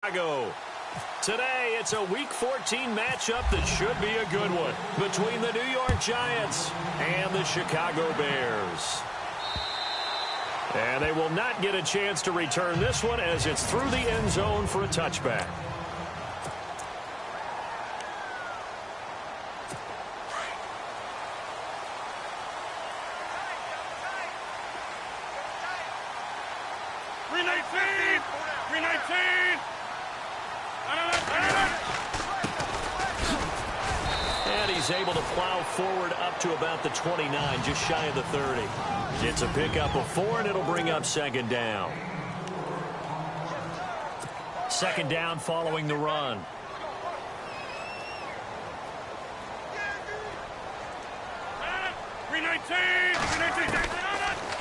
Chicago. Today, it's a Week 14 matchup that should be a good one between the New York Giants and the Chicago Bears. And they will not get a chance to return this one as it's through the end zone for a touchback. Able to plow forward up to about the 29, just shy of the 30. It's a pickup of 4, and it'll bring up second down. Second down following the run.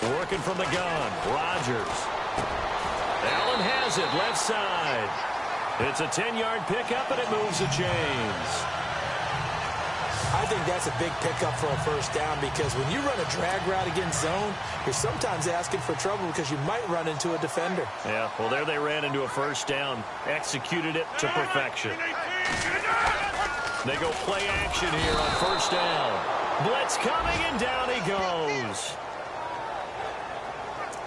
Working from the gun, Rodgers. Allen has it, left side. It's a 10-yard pickup, and it moves the chains. I think that's a big pickup for a first down because when you run a drag route against zone, you're sometimes asking for trouble because you might run into a defender. Yeah, well, there they ran into a first down, executed it to perfection. They go play action here on first down. Blitz coming, and down he goes.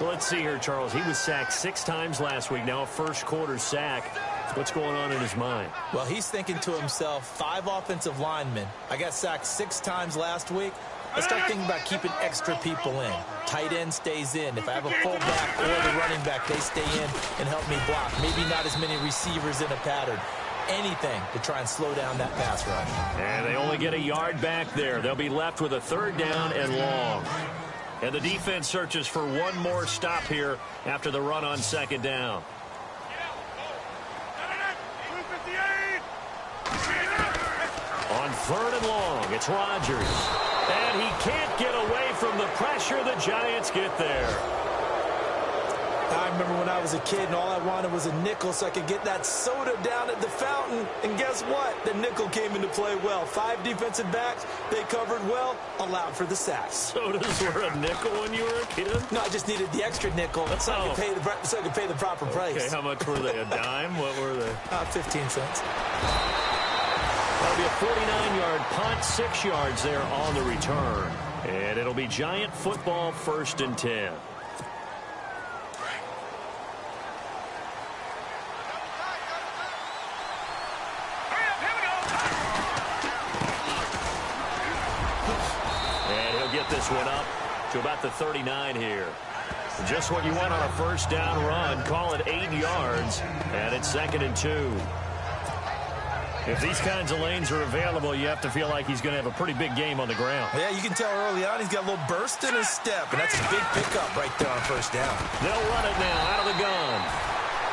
Well, let's see here, Charles. He was sacked 6 times last week. Now a first quarter sack. What's going on in his mind? Well, he's thinking to himself, 5 offensive linemen. I got sacked 6 times last week. Let's start thinking about keeping extra people in. Tight end stays in. If I have a fullback or the running back, they stay in and help me block. Maybe not as many receivers in a pattern. Anything to try and slow down that pass rush. And they only get a yard back there. They'll be left with a third down and long. And the defense searches for one more stop here after the run on second down. On third and long, it's Rodgers. And he can't get away from the pressure. The Giants get there. I remember when I was a kid and all I wanted was a nickel so I could get that soda down at the fountain. And guess what? The nickel came into play well. 5 defensive backs, they covered well, allowed for the sacks. Sodas were a nickel when you were a kid? No, I just needed the extra nickel so I could pay the proper price. Okay, how much were they? A dime? What were they? 15 cents. That'll be a 49-yard punt, 6 yards there on the return. And it'll be Giant football, 1st and 10. And he'll get this one up to about the 39 here. Just what you want on a first down run. Call it 8 yards, and it's 2nd and 2. If these kinds of lanes are available, you have to feel like he's going to have a pretty big game on the ground. Yeah, you can tell early on he's got a little burst in his step, and that's a big pickup right there on first down. They'll run it now out of the gun.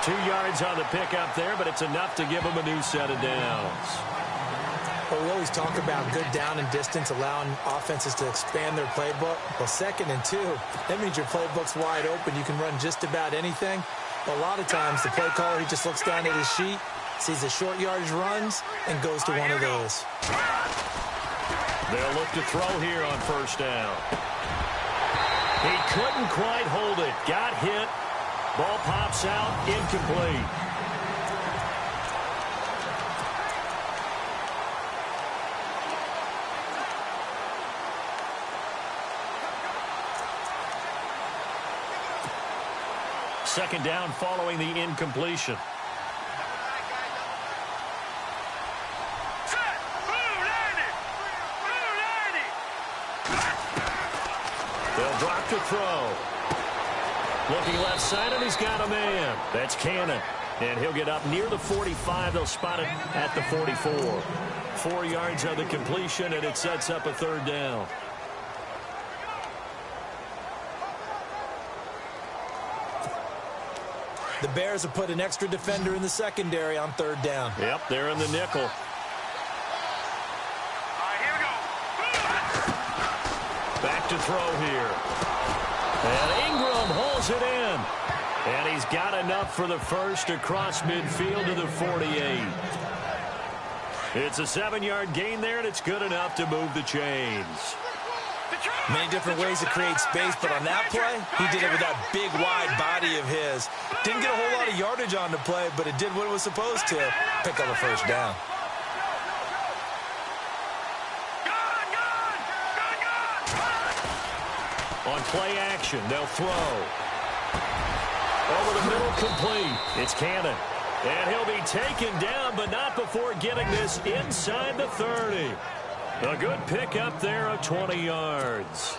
2 yards on the pickup there, but it's enough to give him a new set of downs. Well, we always talk about good down and distance, allowing offenses to expand their playbook. Well, 2nd and 2, that means your playbook's wide open. You can run just about anything. But a lot of times, the play caller, he just looks down at his sheet, sees the short yardage runs, and goes to one of those. They'll look to throw here on first down. He couldn't quite hold it. Got hit. Ball pops out. Incomplete. Second down following the incompletion. They'll drop to throw. Looking left side, and he's got a man. That's Cannon. And he'll get up near the 45. They'll spot it at the 44. 4 yards on the completion, and it sets up a third down. The Bears have put an extra defender in the secondary on third down. Yep, they're in the nickel. Back to throw here. And Ingram holds it in. And he's got enough for the first across midfield to the 48. It's a 7-yard gain there, and it's good enough to move the chains. Many different ways to create space, but on that play, he did it with that big, wide body of his. Didn't get a whole lot of yardage on the play, but it did what it was supposed to. Pick up a first down. On play action, they'll throw. Over the middle, complete. It's Cannon. And he'll be taken down, but not before getting this inside the 30. A good pickup there of 20 yards.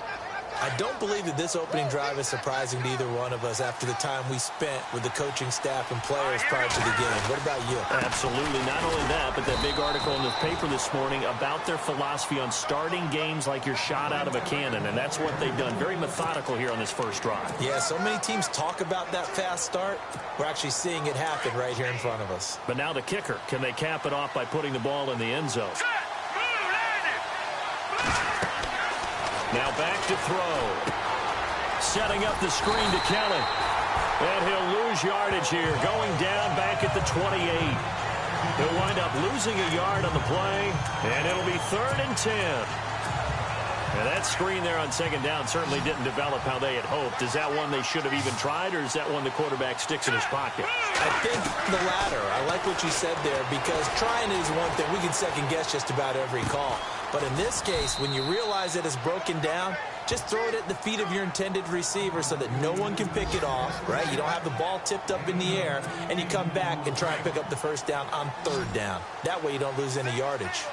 I don't believe that this opening drive is surprising to either one of us after the time we spent with the coaching staff and players prior to the game. What about you? Absolutely. Not only that, but that big article in the paper this morning about their philosophy on starting games like you're shot out of a cannon, and that's what they've done. Very methodical here on this first drive. Yeah, so many teams talk about that fast start. We're actually seeing it happen right here in front of us. But now the kicker. Can they cap it off by putting the ball in the end zone? Now back to throw. Setting up the screen to Kelly. And he'll lose yardage here. Going down back at the 28. He'll wind up losing a yard on the play. And it'll be 3rd and 10. And that screen there on second down certainly didn't develop how they had hoped. Is that one they should have even tried, or is that one the quarterback sticks in his pocket? I think the latter. I like what you said there, because trying is one thing. We can second-guess just about every call. But in this case, when you realize that it's broken down, just throw it at the feet of your intended receiver so that no one can pick it off, right? You don't have the ball tipped up in the air, and you come back and try and pick up the first down on 3rd down. That way you don't lose any yardage.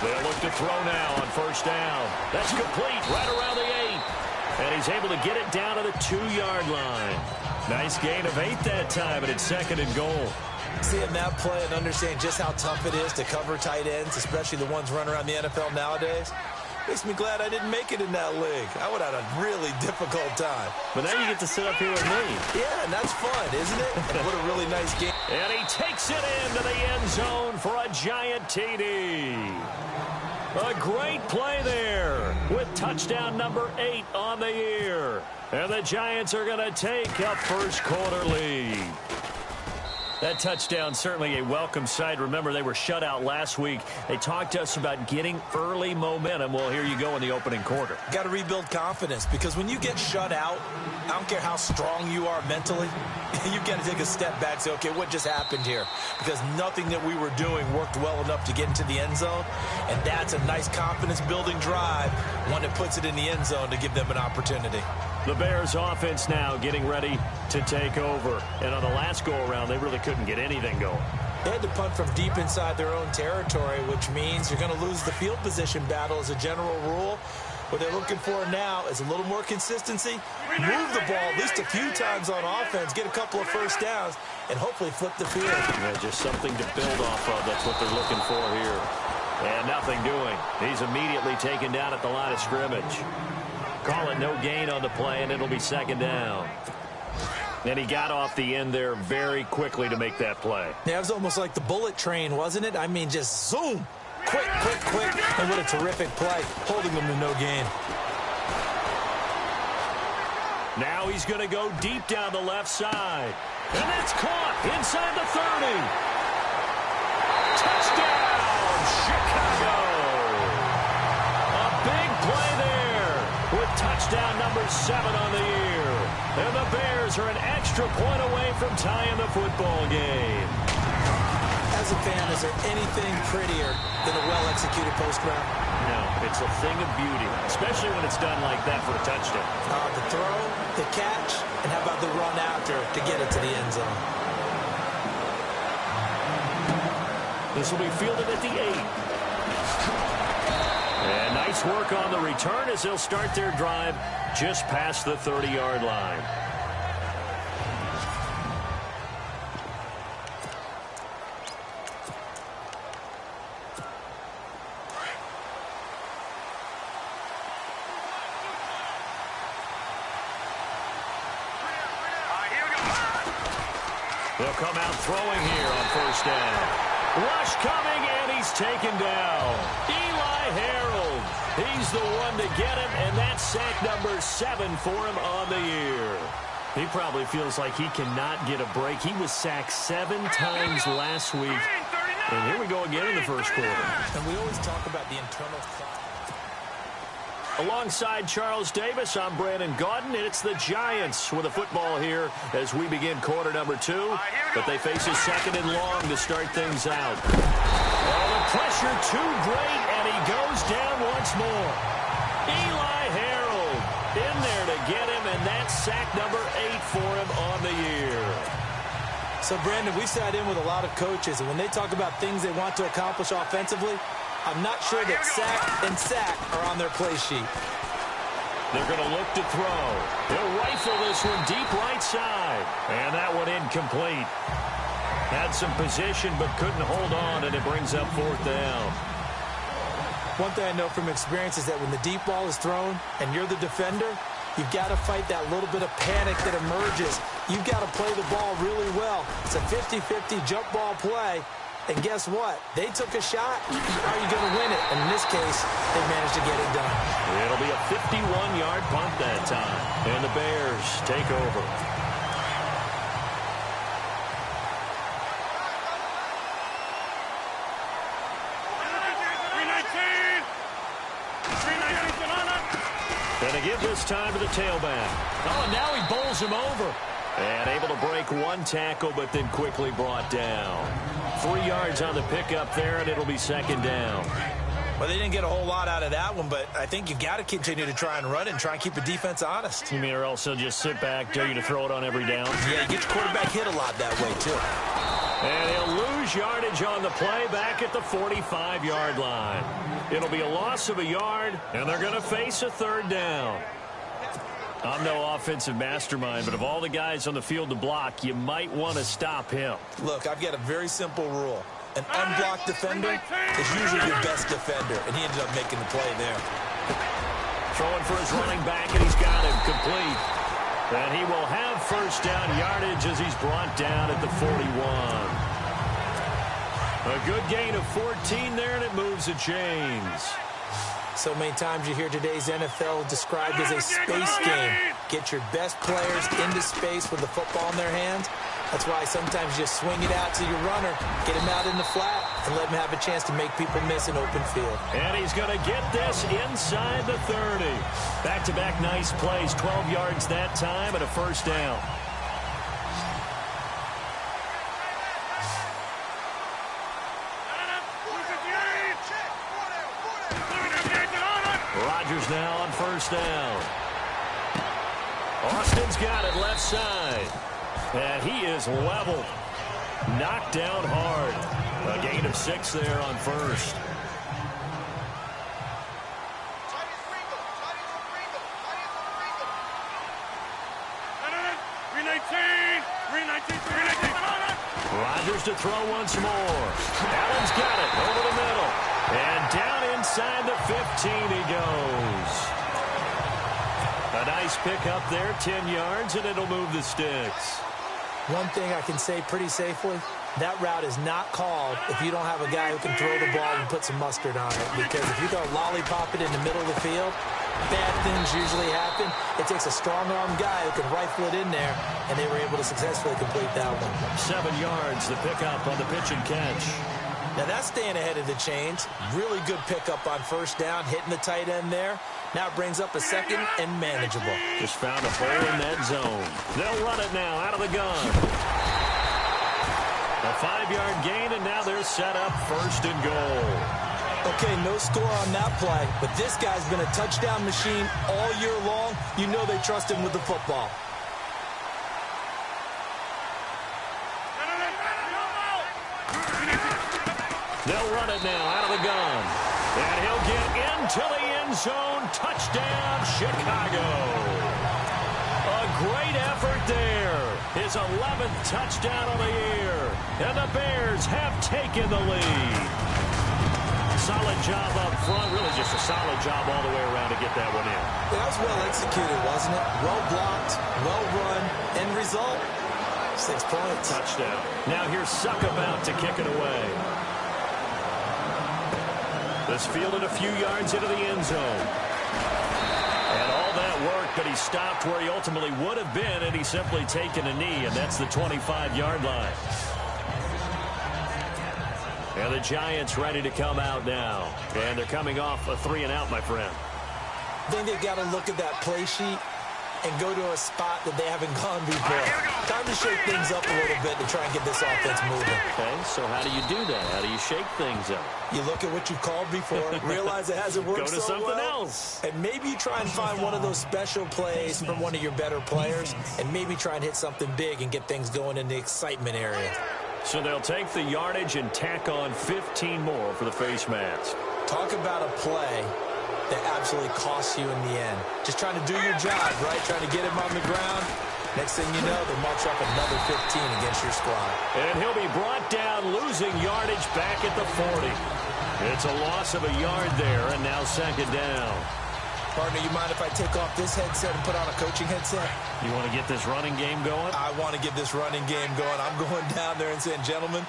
They'll look to throw now on first down. That's complete right around the 8. And he's able to get it down to the 2-yard line. Nice gain of 8 that time, and it's 2nd and goal. Seeing that play and understanding just how tough it is to cover tight ends, especially the ones running around the NFL nowadays, makes me glad I didn't make it in that league. I would have had a really difficult time. But now you get to sit up here with me. Yeah, and that's fun, isn't it? And what a really nice game. And he takes it into the end zone for a giant TD. A great play there with touchdown number 8 on the year. And the Giants are going to take a first-quarter lead. That touchdown certainly a welcome sight. Remember, they were shut out last week. They talked to us about getting early momentum. Well, here you go in the opening quarter. Got to rebuild confidence, because when you get shut out, I don't care how strong you are mentally, you've got to take a step back and say, okay, what just happened here? Because nothing that we were doing worked well enough to get into the end zone, and that's a nice confidence-building drive, one that puts it in the end zone to give them an opportunity. The Bears offense now getting ready to take over. And on the last go-around, they really couldn't get anything going. They had to punt from deep inside their own territory, which means you're going to lose the field position battle as a general rule. What they're looking for now is a little more consistency, move the ball at least a few times on offense, get a couple of first downs, and hopefully flip the field. Yeah, just something to build off of. That's what they're looking for here. And nothing doing. He's immediately taken down at the line of scrimmage. Call it no gain on the play, and it'll be 2nd down. And he got off the end there very quickly to make that play. Yeah, it was almost like the bullet train, wasn't it? I mean, just zoom. Quick, quick, quick. And what a terrific play, holding them to no gain. Now he's going to go deep down the left side. And that's caught inside the 30. Touchdown, Chicago. A big play there with touchdown number 7 on the year. And the Bears are an extra point away from tying the football game. As a fan, is there anything prettier than a well-executed post route? No, it's a thing of beauty, especially when it's done like that for a touchdown. The throw, the catch, and how about the run after to get it to the end zone? This will be fielded at the 8. And nice work on the return as they'll start their drive just past the 30-yard line. They'll come out throwing here on first down. Rush coming, and he's taken down. Eli Harold. He's the one to get him, and that's sack number 7 for him on the year. He probably feels like he cannot get a break. He was sacked 7 times last week. And here we go again in the first quarter. And we always talk about the internal clock. Alongside Charles Davis, I'm Brandon Gaudin, and it's the Giants with a football here as we begin quarter number 2. But they face a second and long to start things out. Oh, the pressure too great, and he goes down once more. Eli Harold in there to get him, and that's sack number 8 for him on the year. So, Brandon, we sat in with a lot of coaches, and when they talk about things they want to accomplish offensively, I'm not sure that sack are on their play sheet. They're going to look to throw. He'll rifle this one deep right side. And that one incomplete. Had some position but couldn't hold on, and it brings up 4th down. One thing I know from experience is that when the deep ball is thrown and you're the defender, you've got to fight that little bit of panic that emerges. You've got to play the ball really well. It's a 50-50 jump ball play. And guess what? They took a shot. Are you going to win it? And in this case, they managed to get it done. It'll be a 51-yard punt that time. And the Bears take over. Gonna give this time to the tailback. Oh, and now he bowls him over. And able to break one tackle, but then quickly brought down. 3 yards on the pickup there, and it'll be 2nd down. Well, they didn't get a whole lot out of that one, but I think you got to continue to try and run and try and keep the defense honest. You mean, or else they'll just sit back, dare you to throw it on every down? Yeah, you get your quarterback hit a lot that way, too. And he'll lose yardage on the play back at the 45-yard line. It'll be a loss of a yard, and they're going to face a 3rd down. I'm no offensive mastermind, but of all the guys on the field to block, you might want to stop him. Look, I've got a very simple rule. An unblocked defender is usually your best defender, and he ended up making the play there. Throwing for his running back, and he's got him complete. And he will have 1st down yardage as he's brought down at the 41. A good gain of 14 there, and it moves the chains. So many times you hear today's NFL described as a space game. Get your best players into space with the football in their hands. That's why sometimes you just swing it out to your runner, get him out in the flat, and let him have a chance to make people miss an open field. And he's going to get this inside the 30. Back-to-back nice plays, 12 yards that time, and a 1st down. Rodgers now on 1st down. Austin's got it left side. And he is leveled. Knocked down hard. A gain of 6 there on 1st. Rodgers to throw once more. Allen's got it over the middle. And down inside the 15 he goes. A nice pick up there, 10 yards, and it'll move the sticks. One thing I can say pretty safely, that route is not called if you don't have a guy who can throw the ball and put some mustard on it. Because if you go lollipop it in the middle of the field, bad things usually happen. It takes a strong-arm guy who can rifle it in there, and they were able to successfully complete that one. 7 yards, the pickup on the pitch and catch. Now that's staying ahead of the chains. Really good pickup on 1st down, hitting the tight end there. Now it brings up a 2nd and manageable. Just found a hole in that zone. They'll run it now out of the gun. A 5-yard gain, and now they're set up 1st and goal. Okay, no score on that play, but this guy's been a touchdown machine all year long. You know they trust him with the football. They'll run it now out of the gun. And he'll get into the end zone. Touchdown, Chicago. A great effort there. His 11th touchdown of the year. And the Bears have taken the lead. Solid job up front. Really just a solid job all the way around to get that one in. That was well executed, wasn't it? Well blocked, well run. End result, 6 points. Touchdown. Now here's Suckabout to kick it away. This fielded a few yards into the end zone. And all that work, but he stopped where he ultimately would have been, and he's simply taken a knee, and that's the 25-yard line. And the Giants ready to come out now. And they're coming off a 3-and-out, my friend. I think they've got to look at that play sheet and go to a spot that they haven't gone before. Time to shake things up a little bit to try and get this offense moving. Okay, so how do you do that? How do you shake things up? You look at what you've called before, realize it hasn't worked Go to so something well, else. and maybe you try and find one of those special plays from one of your better players, and maybe try and hit something big and get things going in the excitement area. So they'll take the yardage and tack on 15 more for the face mask. Talk about a play that absolutely costs you in the end. Just trying to do your job, right? Trying to get him on the ground. Next thing you know, they'll march up another 15 against your squad. And he'll be brought down, losing yardage back at the 40. It's a loss of a yard there, and now second down. Partner, you mind if I take off this headset and put on a coaching headset? You want to get this running game going? I want to get this running game going. I'm going down there and saying, gentlemen,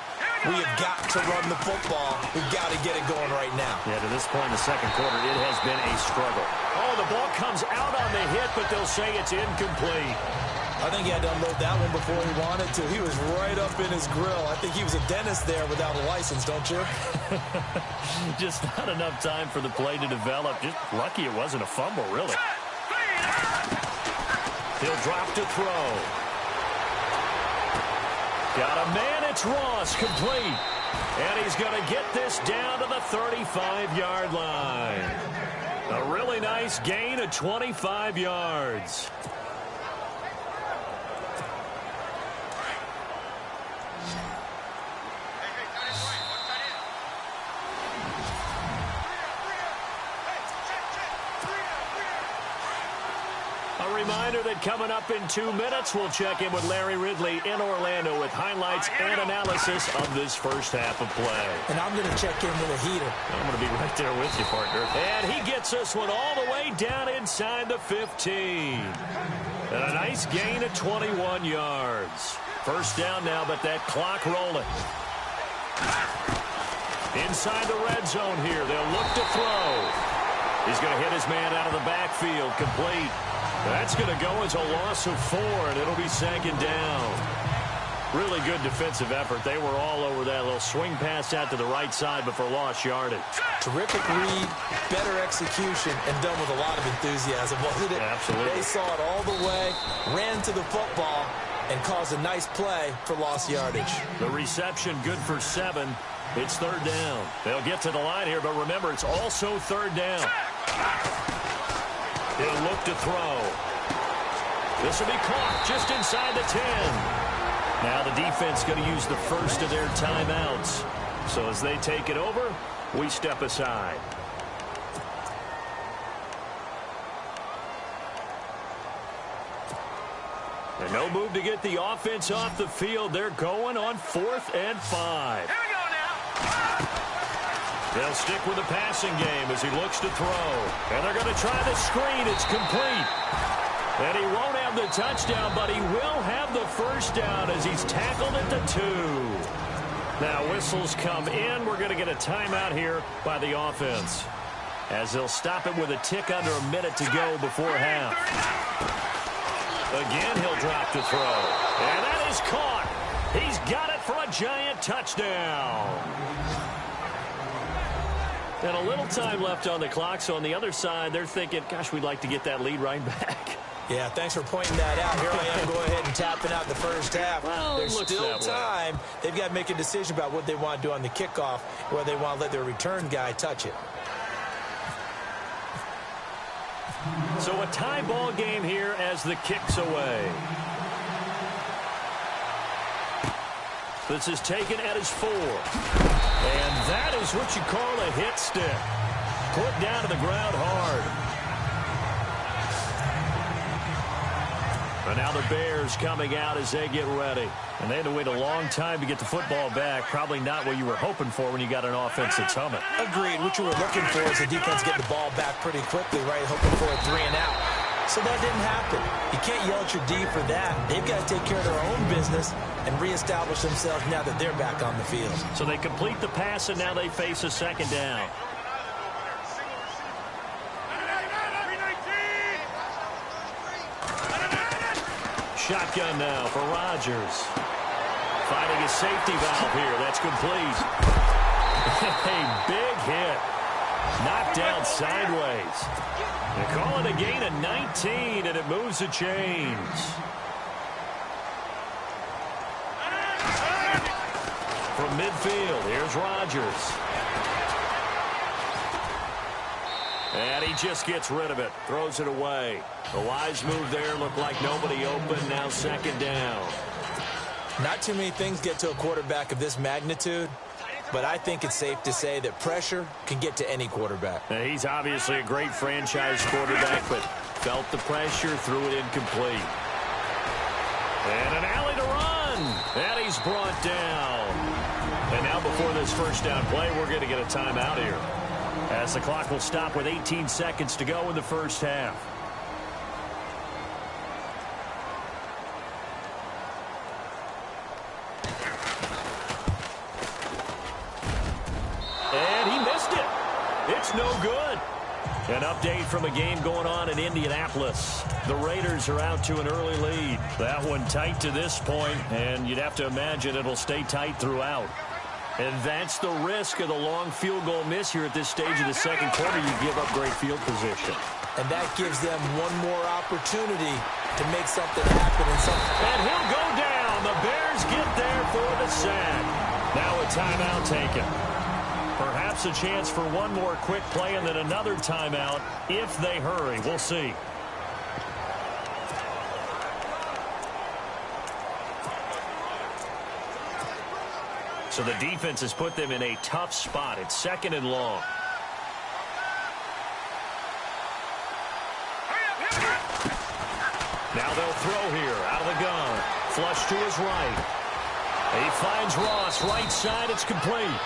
we have got to run the football. We've got to get it going right now. Yeah, to this point in the second quarter, it has been a struggle. Oh, the ball comes out on the hit, but they'll say it's incomplete. I think he had to unload that one before he wanted to. He was right up in his grill. I think he was a dentist there without a license, don't you? Just not enough time for the play to develop. Just lucky it wasn't a fumble, really. He'll drop to throw. Got a man, it's Ross, complete. And he's going to get this down to the 35-yard line. A really nice gain of 25 yards. A reminder that coming up in 2 minutes, we'll check in with Larry Ridley in Orlando with highlights and analysis of this first half of play. And I'm going to check in with a heater. I'm going to be right there with you, partner. And he gets this one all the way down inside the 15. And a nice gain of 21 yards. First down now, but that clock rolling. Inside the red zone here. They'll look to throw. He's going to hit his man out of the backfield. Complete. That's going to go as a loss of 4, and it'll be second down. Really good defensive effort. They were all over that little swing pass out to the right side, but for lost yardage. Terrific read, better execution, and done with a lot of enthusiasm, wasn't it? Absolutely. They saw it all the way, ran to the football, and caused a nice play for lost yardage. The reception good for 7. It's third down. They'll get to the line here, but remember, it's also third down. He'll look to throw. This will be caught just inside the 10. Now the defense going to use the first of their timeouts. So as they take it over, we step aside. And no move to get the offense off the field. They're going on 4th and 5. Here we go now. They'll stick with the passing game as he looks to throw. And they're going to try the screen. It's complete. And he won't have the touchdown, but he will have the first down as he's tackled at the 2. Now whistles come in. We're going to get a timeout here by the offense, as they'll stop it with a tick under a minute to go before half. Again, he'll drop to throw. And that is caught. He's got it for a Giant touchdown. And a little time left on the clock, so on the other side, they're thinking, gosh, we'd like to get that lead right back. Yeah, thanks for pointing that out. Here I am going ahead and tapping out the first half. Well, There's still time. They've got to make a decision about what they want to do on the kickoff, whether they want to let their return guy touch it. So a tie ball game here as the kick's away. This is taken at his 4. And that is what you call a hit stick. Put down to the ground hard. And now the Bears coming out as they get ready. And they had to wait a long time to get the football back. Probably not what you were hoping for when you got an offense that's humming. Agreed. What you were looking for is the defense getting the ball back pretty quickly, right? Hoping for a 3-and-out. So that didn't happen. You can't yell at your D for that. They've got to take care of their own business and reestablish themselves now that they're back on the field. So they complete the pass, and now they face a second down. Shotgun now for Rodgers. Finding his safety valve here. That's complete. A big hit. Knocked down sideways. They call it a gain of 19, and it moves the chains. From midfield, here's Rodgers. And he just gets rid of it. Throws it away. The wise move there. Looked like nobody open. Now second down. Not too many things get to a quarterback of this magnitude, but I think it's safe to say that pressure can get to any quarterback. Now, he's obviously a great franchise quarterback, but felt the pressure, threw it incomplete. And an alley to run. And he's brought down. And now before this first down play, we're going to get a timeout here, as the clock will stop with 18 seconds to go in the first half. And he missed it. It's no good. An update from a game going on in Indianapolis. The Raiders are out to an early lead. That one tight to this point, and you'd have to imagine it'll stay tight throughout. And that's the risk of the long field goal miss here at this stage of the second quarter. You give up great field position. And that gives them one more opportunity to make something happen. And he'll go down. The Bears get there for the sack. Now a timeout taken. Perhaps a chance for one more quick play and then another timeout if they hurry. We'll see. So the defense has put them in a tough spot. It's second and long. Now they'll throw here out of the gun. Flush to his right. He finds Ross right side. It's complete.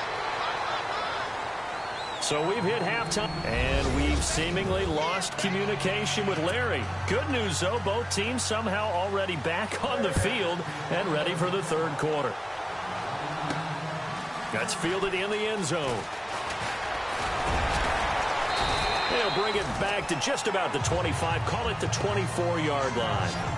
So we've hit halftime, and we've seemingly lost communication with Larry. Good news, though, both teams somehow already back on the field and ready for the third quarter. That's fielded in the end zone. They'll bring it back to just about the 25, call it the 24-yard line.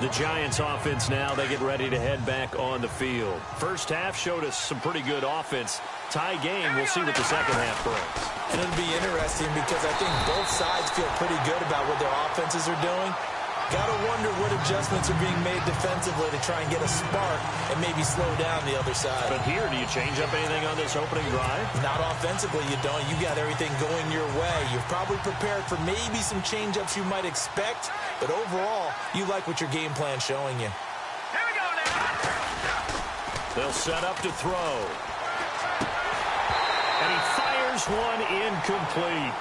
The Giants offense now, they get ready to head back on the field. First half showed us some pretty good offense. Tie game, we'll see what the second half brings. And it'll be interesting because I think both sides feel pretty good about what their offenses are doing. Got to wonder what adjustments are being made defensively to try and get a spark and maybe slow down the other side. But here, do you change up anything on this opening drive? Not offensively, you don't. You got everything going your way. You're probably prepared for maybe some change-ups you might expect, but overall, you like what your game plan's showing you. Here we go now. They'll set up to throw. And he fires one incomplete.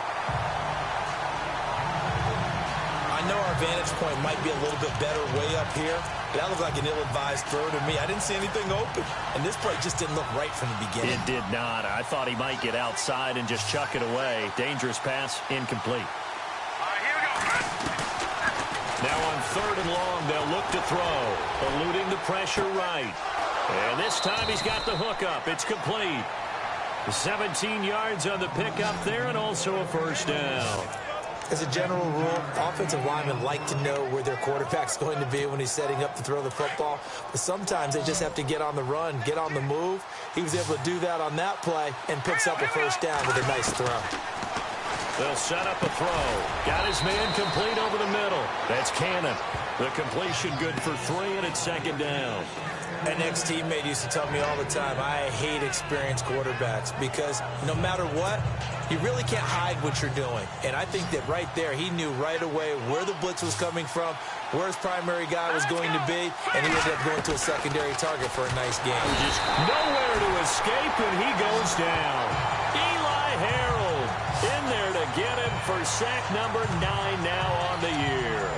I know our vantage point might be a little bit better way up here, but that looked like an ill-advised throw to me. I didn't see anything open, and this play just didn't look right from the beginning. It did not. I thought he might get outside and just chuck it away. Dangerous pass, incomplete. All right, here we go. Now on third and long, they'll look to throw, eluding the pressure right. And this time he's got the hook up. It's complete. 17 yards on the pickup there, and also a first down. As a general rule, offensive linemen like to know where their quarterback's going to be when he's setting up to throw the football. But sometimes they just have to get on the run, get on the move. He was able to do that on that play and picks up a first down with a nice throw. They'll set up a throw. Got his man complete over the middle. That's Cannon. The completion good for 3, and it's second down. An ex-teammate used to tell me all the time, I hate experienced quarterbacks because no matter what, you really can't hide what you're doing. And I think that right there, he knew right away where the blitz was coming from, where his primary guy was going to be, and he ended up going to a secondary target for a nice game. Just nowhere to escape, and he goes down. Eli Harold in there to get him for sack number 9 now on the year.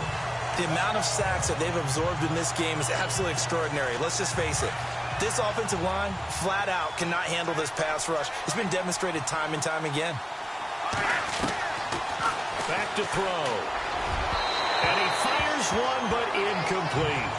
The amount of sacks that they've absorbed in this game is absolutely extraordinary. Let's just face it. This offensive line, flat out, cannot handle this pass rush. It's been demonstrated time and time again. Back to throw. And he fires one, but incomplete.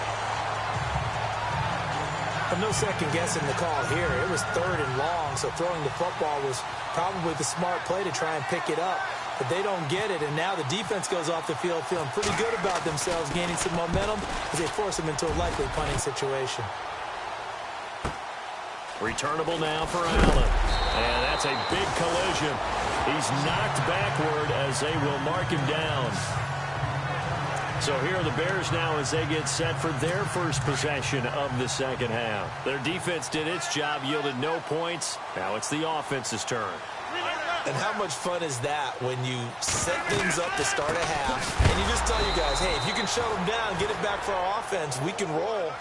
But no second guessing the call here. It was third and long, so throwing the football was probably the smart play to try and pick it up. But they don't get it, and now the defense goes off the field feeling pretty good about themselves, gaining some momentum as they force them into a likely punting situation. Returnable now for Allen. And that's a big collision. He's knocked backward as they will mark him down. So here are the Bears now as they get set for their first possession of the second half. Their defense did its job, yielded no points. Now it's the offense's turn. And how much fun is that when you set things up to start a half and you just tell you guys, hey, if you can shut them down, get it back for our offense, we can roll.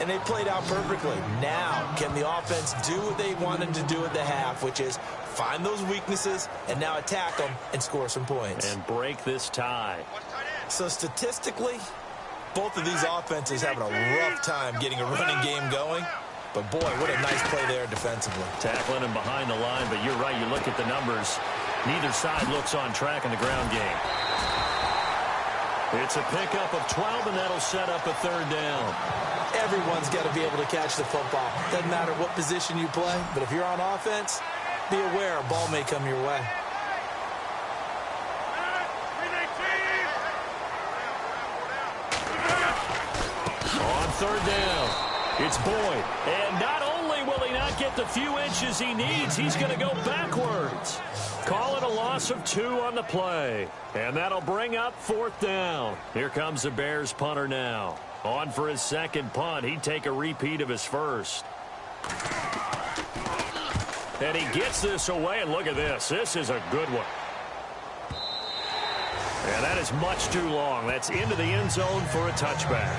And they played out perfectly. Now, can the offense do what they wanted to do at the half, which is find those weaknesses and now attack them and score some points. And break this tie. So statistically, both of these offenses having a rough time getting a running game going. But, boy, what a nice play there defensively. Tackling him behind the line, but you're right. You look at the numbers. Neither side looks on track in the ground game. It's a pickup of 12, and that'll set up a third down. Everyone's got to be able to catch the football. Doesn't matter what position you play, but if you're on offense, be aware a ball may come your way. On third down, it's Boyd. And not only will he not get the few inches he needs, he's going to go backwards. Call it a loss of 2 on the play. And that'll bring up fourth down. Here comes the Bears punter now. On for his second punt. He'd take a repeat of his first. And he gets this away, and look at this. This is a good one. And that is much too long. That's into the end zone for a touchback.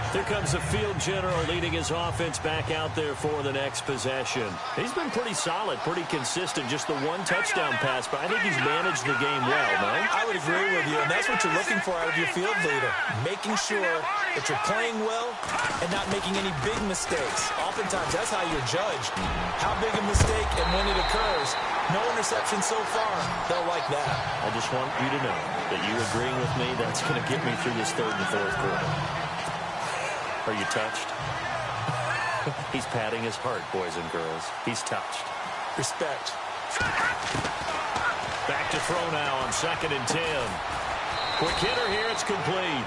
Here comes the field general leading his offense back out there for the next possession. He's been pretty solid, pretty consistent, just the one touchdown pass, but I think he's managed the game well, no? I would agree with you, and that's what you're looking for out of your field leader, making sure that you're playing well and not making any big mistakes. Oftentimes, that's how you're judged. How big a mistake and when it occurs. No interception so far. They'll like that. I just want you to know that you agreeing with me, that's going to get me through this third and fourth quarter. Are you touched? He's patting his heart, boys and girls. He's touched. Respect. Back to throw now on 2nd and 10. Quick hitter here. It's complete.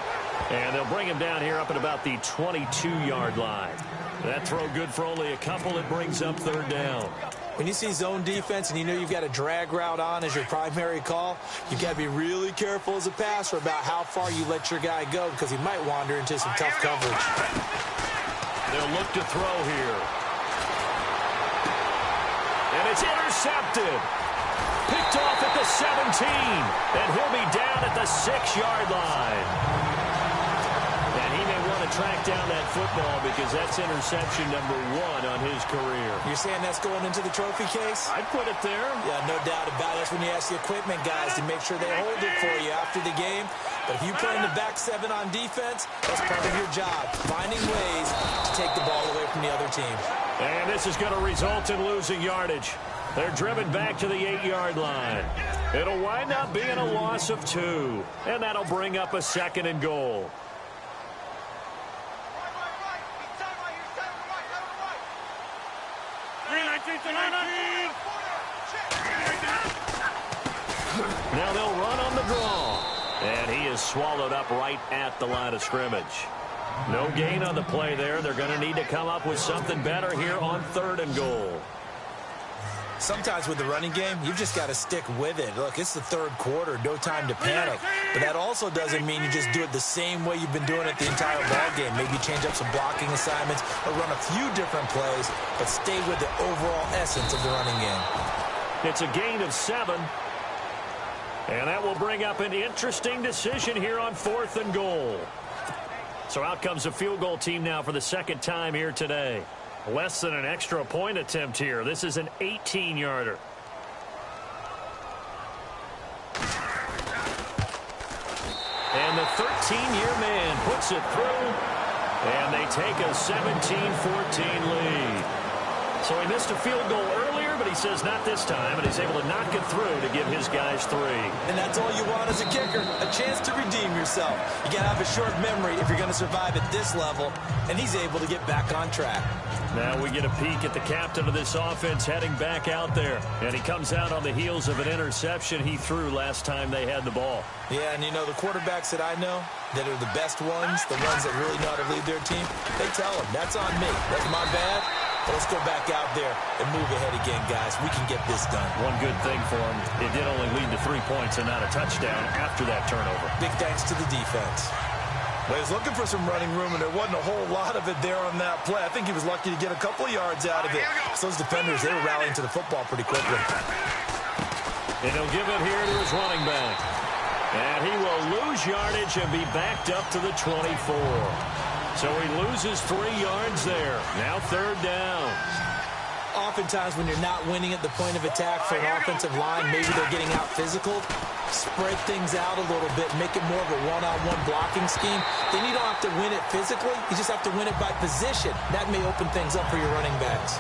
And they'll bring him down here up at about the 22-yard line. That throw good for only a couple. It brings up third down. When you see zone defense and you know you've got a drag route on as your primary call, you've got to be really careful as a passer about how far you let your guy go because he might wander into some tough coverage. They'll look to throw here. And it's intercepted. Picked off at the 17. And he'll be down at the 6-yard line. And he may want to track down that football because that's interception number 1 on his career. You're saying that's going into the trophy case? I'd put it there. Yeah, no doubt about it. That's when you ask the equipment guys to make sure they hold it for you after the game. But if you play in the back 7 on defense, that's part of your job, finding ways to take the ball away from the other team. And this is going to result in losing yardage. They're driven back to the 8-yard line. It'll wind up being a loss of 2. And that'll bring up a 2nd and goal. Now they'll run on the draw. And he is swallowed up right at the line of scrimmage. No gain on the play there. They're going to need to come up with something better here on 3rd and goal. Sometimes with the running game, you've just got to stick with it. Look, it's the 3rd quarter, no time to panic. But that also doesn't mean you just do it the same way you've been doing it the entire ball game. Maybe change up some blocking assignments or run a few different plays, but stay with the overall essence of the running game. It's a gain of 7. And that will bring up an interesting decision here on 4th and goal. So out comes the field goal team now for the 2nd time here today. Less than an extra point attempt here. This is an 18-yarder. And the 13-year man puts it through. And they take a 17-14 lead. So he missed a field goal earlier, but he says not this time. And he's able to knock it through to give his guys 3. And that's all you want as a kicker, a chance to redeem yourself. You got to have a short memory if you're going to survive at this level, and he's able to get back on track. Now we get a peek at the captain of this offense heading back out there. And he comes out on the heels of an interception he threw last time they had the ball. Yeah, and you know, the quarterbacks that I know that are the best ones, the ones that really know how to lead their team, they tell them, that's on me. That's my bad. But let's go back out there and move ahead again, guys. We can get this done. One good thing for him, it did only lead to 3 points and not a touchdown after that turnover. Big thanks to the defense. Well, he was looking for some running room, and there wasn't a whole lot of it there on that play. I think he was lucky to get a couple of yards out of it. So those defenders, they were rallying to the football pretty quickly. And he'll give it here to his running back. And he will lose yardage and be backed up to the 24. So he loses 3 yards there. Now 3rd down. Oftentimes when you're not winning at the point of attack for an offensive line, maybe they're getting out physical, spread things out a little bit, make it more of a one-on-one blocking scheme. Then you don't have to win it physically. You just have to win it by position. That may open things up for your running backs.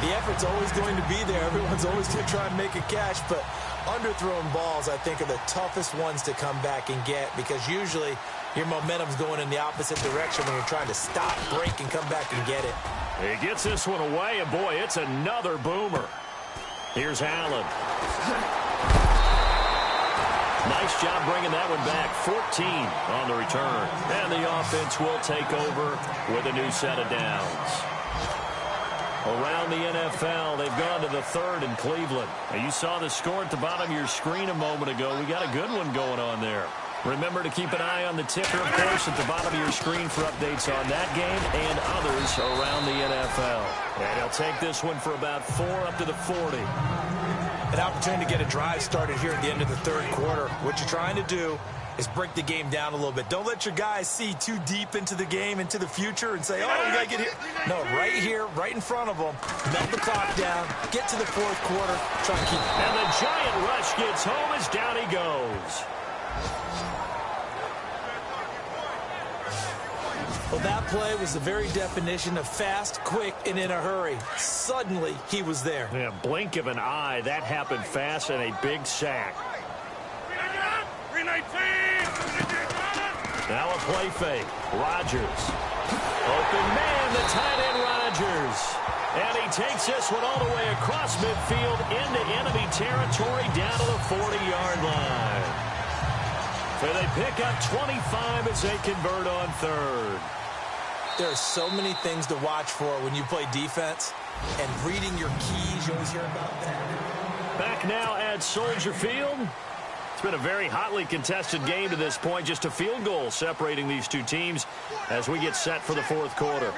The effort's always going to be there. Everyone's always going to try and make a catch, but underthrown balls, I think, are the toughest ones to come back and get because usually your momentum's going in the opposite direction when you're trying to stop, break, and come back and get it. He gets this one away, and boy, it's another boomer. Here's Allen. Nice job bringing that one back. 14 on the return. And the offense will take over with a new set of downs. Around the NFL, they've gone to the 3rd in Cleveland. Now, you saw the score at the bottom of your screen a moment ago. We got a good one going on there. Remember to keep an eye on the ticker, of course, at the bottom of your screen for updates on that game and others around the NFL. And he'll take this one for about 4 up to the 40. An opportunity to get a drive started here at the end of the 3rd quarter. What you're trying to do is break the game down a little bit. Don't let your guys see too deep into the game, into the future, and say, oh, we got to get here. No, right here, right in front of them, melt the clock down, get to the 4th quarter, try and keep it. And the giant rush gets home as down he goes. Well, that play was the very definition of fast, quick, and in a hurry. Suddenly, he was there. Yeah, blink of an eye. That happened fast and a big sack. Now a play fake. Rodgers. Open man, the tight end Rodgers. And he takes this one all the way across midfield into enemy territory down to the 40-yard line. So they pick up 25 as they convert on 3rd. There are so many things to watch for when you play defense. And reading your keys, you always hear about that. Back now at Soldier Field. It's been a very hotly contested game to this point. Just a field goal separating these two teams as we get set for the 4th quarter.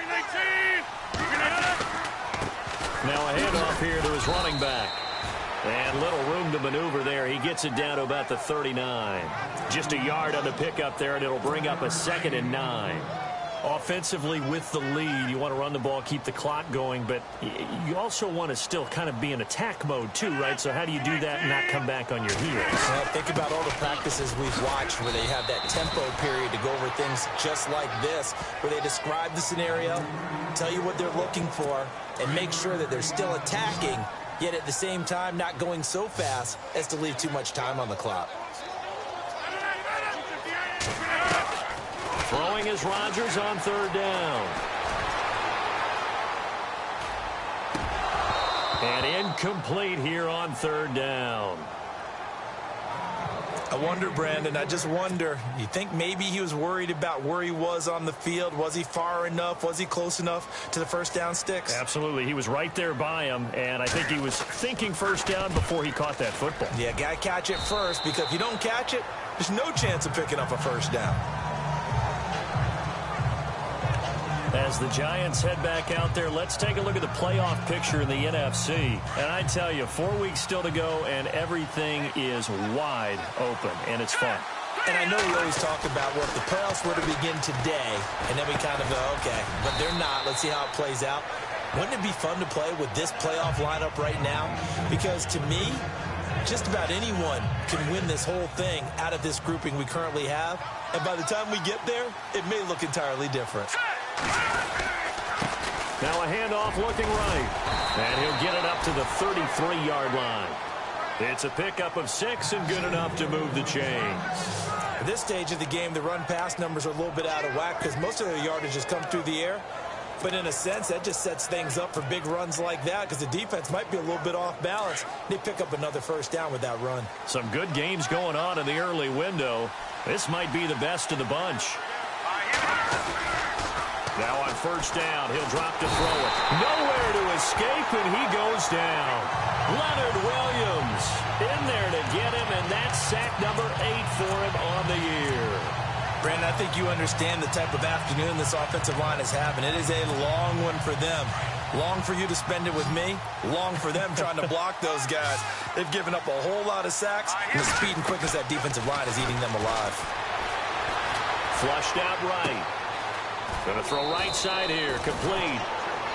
Now a handoff here to his running back. And little room to maneuver there. He gets it down to about the 39. Just a yard on the pickup there, and it'll bring up a 2nd and 9. Offensively with the lead, you want to run the ball, keep the clock going, but you also want to still kind of be in attack mode too, right? So how do you do that and not come back on your heels? Well, think about all the practices we've watched where they have that tempo period to go over things just like this, where they describe the scenario, tell you what they're looking for, and make sure that they're still attacking, yet at the same time not going so fast as to leave too much time on the clock. Throwing is Rodgers on 3rd down. And incomplete here on 3rd down. I wonder, Brandon, I just wonder, you think maybe he was worried about where he was on the field? Was he far enough? Was he close enough to the 1st down sticks? Absolutely. He was right there by him, and I think he was thinking 1st down before he caught that football. Yeah, got to catch it first, because if you don't catch it, there's no chance of picking up a 1st down. As the Giants head back out there, let's take a look at the playoff picture in the NFC. And I tell you, 4 weeks still to go, and everything is wide open, and it's fun. And I know we always talk about, well, if the playoffs were to begin today, and then we kind of go, okay, but they're not. Let's see how it plays out. Wouldn't it be fun to play with this playoff lineup right now? Because to me, just about anyone can win this whole thing out of this grouping we currently have. And by the time we get there, it may look entirely different. Now a handoff looking right. And he'll get it up to the 33-yard line. It's a pickup of 6 and good enough to move the chains. At this stage of the game, the run-pass numbers are a little bit out of whack because most of their yardage has come through the air. But in a sense, that just sets things up for big runs like that because the defense might be a little bit off balance. They pick up another first down with that run. Some good games going on in the early window. This might be the best of the bunch. Now on first down, he'll drop to throw it. Nowhere to escape, and he goes down. Leonard Williams in there to get him, and that's sack number 8 for him on the year. Brandon, I think you understand the type of afternoon this offensive line is having. It is a long one for them. Long for you to spend it with me. Long for them trying to block those guys. They've given up a whole lot of sacks, and the speed and quickness of that defensive line is eating them alive. Flushed out right. Going to throw right side here. Complete.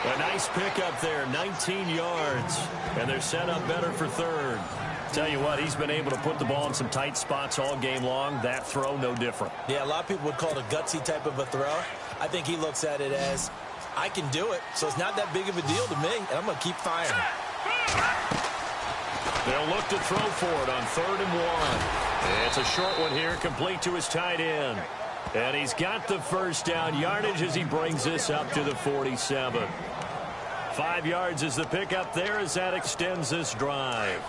A nice pickup there. 19 yards. And they're set up better for third. Tell you what, he's been able to put the ball in some tight spots all game long. That throw, no different. Yeah, a lot of people would call it a gutsy type of a throw. I think he looks at it as, I can do it, so it's not that big of a deal to me, and I'm going to keep firing. They'll look to throw for it on 3rd and 1. It's a short one here, complete to his tight end. And he's got the first down yardage as he brings this up to the 47. 5 yards is the pickup there as that extends this drive.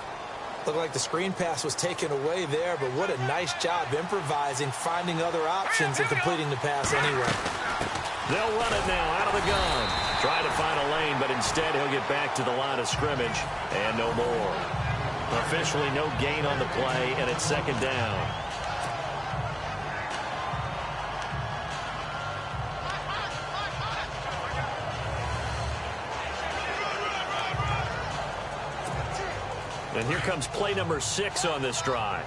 Looked like the screen pass was taken away there, but what a nice job improvising, finding other options, and completing the pass anyway. They'll run it now out of the gun. Try to find a lane, but instead he'll get back to the line of scrimmage and no more. Officially no gain on the play, and it's 2nd down. And here comes play number 6 on this drive.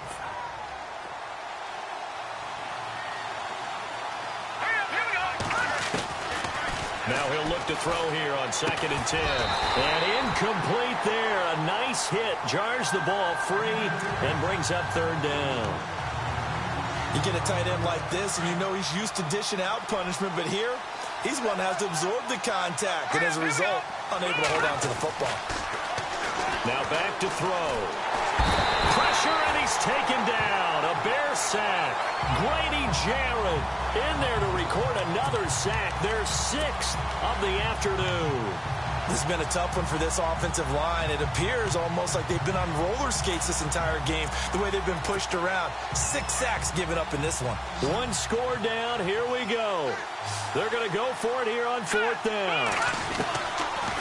Now he'll look to throw here on 2nd and 10. And incomplete there. A nice hit. Jars the ball free and brings up 3rd down. You get a tight end like this, and you know he's used to dishing out punishment, but here, he's one that has to absorb the contact, and as a result, unable to hold on to the football. Now back to throw. Pressure, and he's taken down. A Bear sack. Grady Jarrett in there to record another sack. Their 6th of the afternoon. This has been a tough one for this offensive line. It appears almost like they've been on roller skates this entire game, the way they've been pushed around. 6 sacks given up in this one. 1 score down. Here we go. They're going to go for it here on 4th down.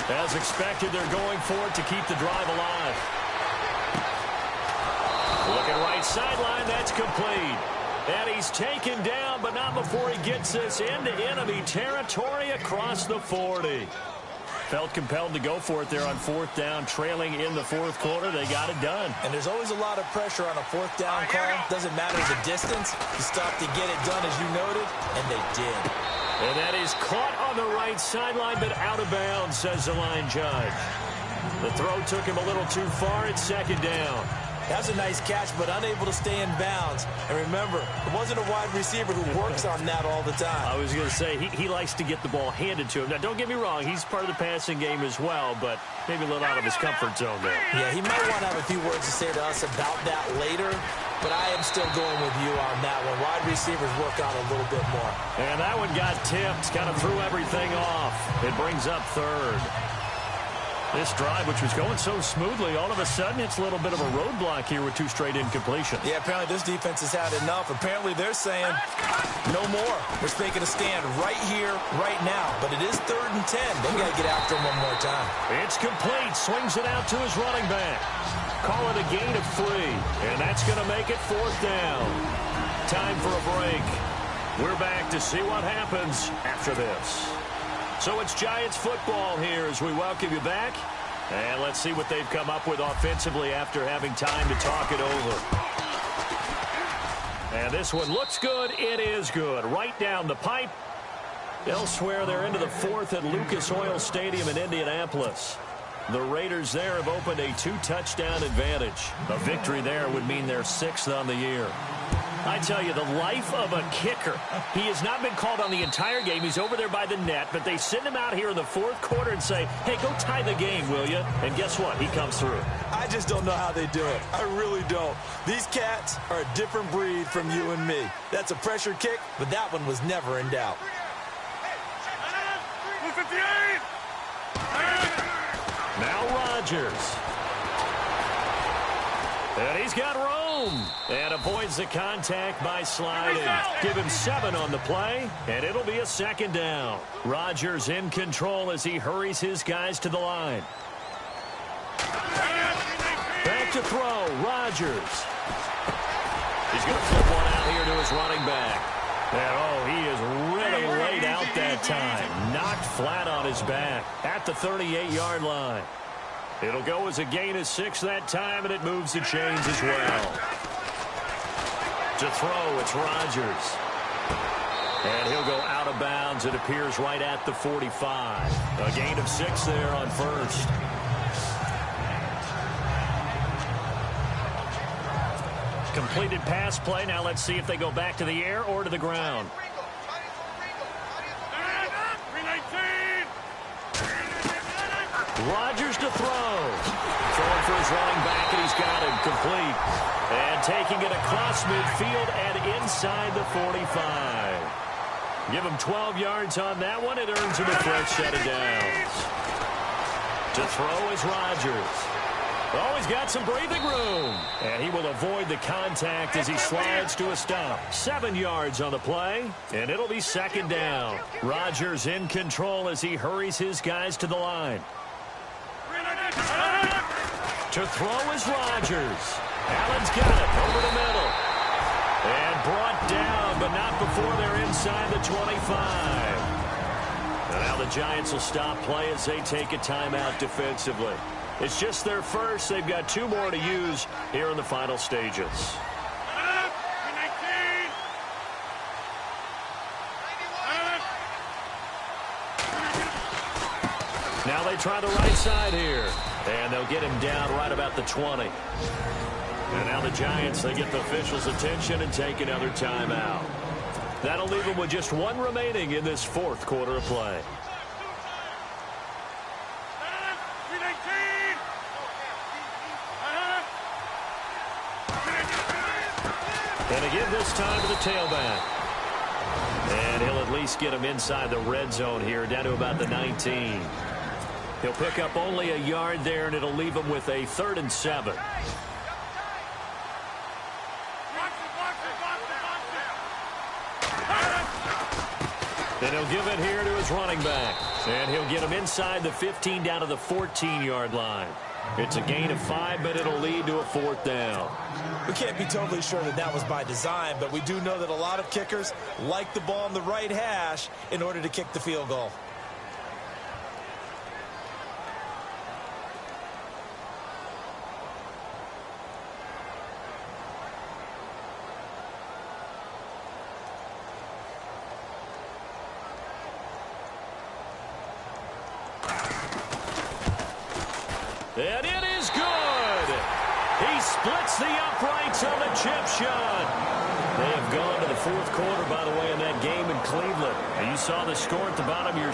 As expected, they're going for it to keep the drive alive. Looking right sideline, that's complete. And he's taken down, but not before he gets this into enemy territory across the 40. Felt compelled to go for it there on 4th down, trailing in the 4th quarter. They got it done. And there's always a lot of pressure on a 4th down call. Doesn't matter the distance. You stop to get it done, as you noted, and they did. And that is caught on the right sideline, but out of bounds, says the line judge. The throw took him a little too far. It's 2nd down. That was a nice catch, but unable to stay in bounds. And remember, it wasn't a wide receiver who works on that all the time. I was going to say, he likes to get the ball handed to him. Now, don't get me wrong, he's part of the passing game as well, but maybe a little out of his comfort zone there. Yeah, he might want to have a few words to say to us about that later, but I am still going with you on that one. Wide receivers work on a little bit more. And that one got tipped, kind of threw everything off. It brings up 3rd. This drive, which was going so smoothly, all of a sudden it's a little bit of a roadblock here with 2 straight incompletions. Yeah, apparently this defense has had enough. Apparently they're saying no more. We're taking a stand right here, right now. But it is 3rd and 10. They got to get after him one more time. It's complete. Swings it out to his running back. Call it a gain of 3. And that's going to make it 4th down. Time for a break. We're back to see what happens after this. So it's Giants football here as we welcome you back. And let's see what they've come up with offensively after having time to talk it over. And this one looks good. It is good. Right down the pipe. Elsewhere, they're into the 4th at Lucas Oil Stadium in Indianapolis. The Raiders there have opened a 2-touchdown advantage. A victory there would mean their 6th on the year. I tell you, the life of a kicker. He has not been called on the entire game. He's over there by the net, but they send him out here in the fourth quarter and say, hey, go tie the game, will you? And guess what? He comes through. I just don't know how they do it. I really don't. These cats are a different breed from you and me. That's a pressure kick, But that one was never in doubt. Now Rodgers. And he's got room. And avoids the contact by sliding. Give him 7 on the play, and it'll be a second down. Rodgers in control as he hurries his guys to the line. Back to throw. Rodgers. He's going to flip one out here to his running back. And, oh, he is really laid out that time. Knocked flat on his back at the 38-yard line. It'll go as a gain of 6 that time, and it moves the chains as well. To throw, it's Rodgers. And he'll go out of bounds. It appears right at the 45. A gain of 6 there on first. Completed pass play. Now let's see if they go back to the air or to the ground. Rodgers to throw. Throwing for his running back, and he's got him complete. And taking it across midfield and inside the 45. Give him 12 yards on that one. It earns him a fresh set of downs. To throw is Rodgers. Oh, he's got some breathing room. And he will avoid the contact as he slides to a stop. 7 yards on the play, and it'll be second down. Rodgers in control as he hurries his guys to the line. To throw is Rodgers. Allen's got it over the middle. And brought down, but not before they're inside the 25. And now the Giants will stop play as they take a timeout defensively. It's just their first. They've got 2 more to use here in the final stages. Now they try the right side here. And they'll get him down right about the 20. And now the Giants, they get the officials' attention and take another timeout. That'll leave them with just 1 remaining in this fourth quarter of play. And again this time to the tailback. And he'll at least get him inside the red zone here, down to about the 19. He'll pick up only a yard there, and it'll leave him with a 3rd and 7. Then he'll give it here to his running back. And he'll get him inside the 15 down to the 14-yard line. It's a gain of 5, but it'll lead to a 4th down. We can't be totally sure that that was by design, but we do know that a lot of kickers like the ball on the right hash in order to kick the field goal. And it is good. He splits the uprights on the chip shot. They have gone to the fourth quarter, by the way, in that game in Cleveland. And you saw the score at the bottom of your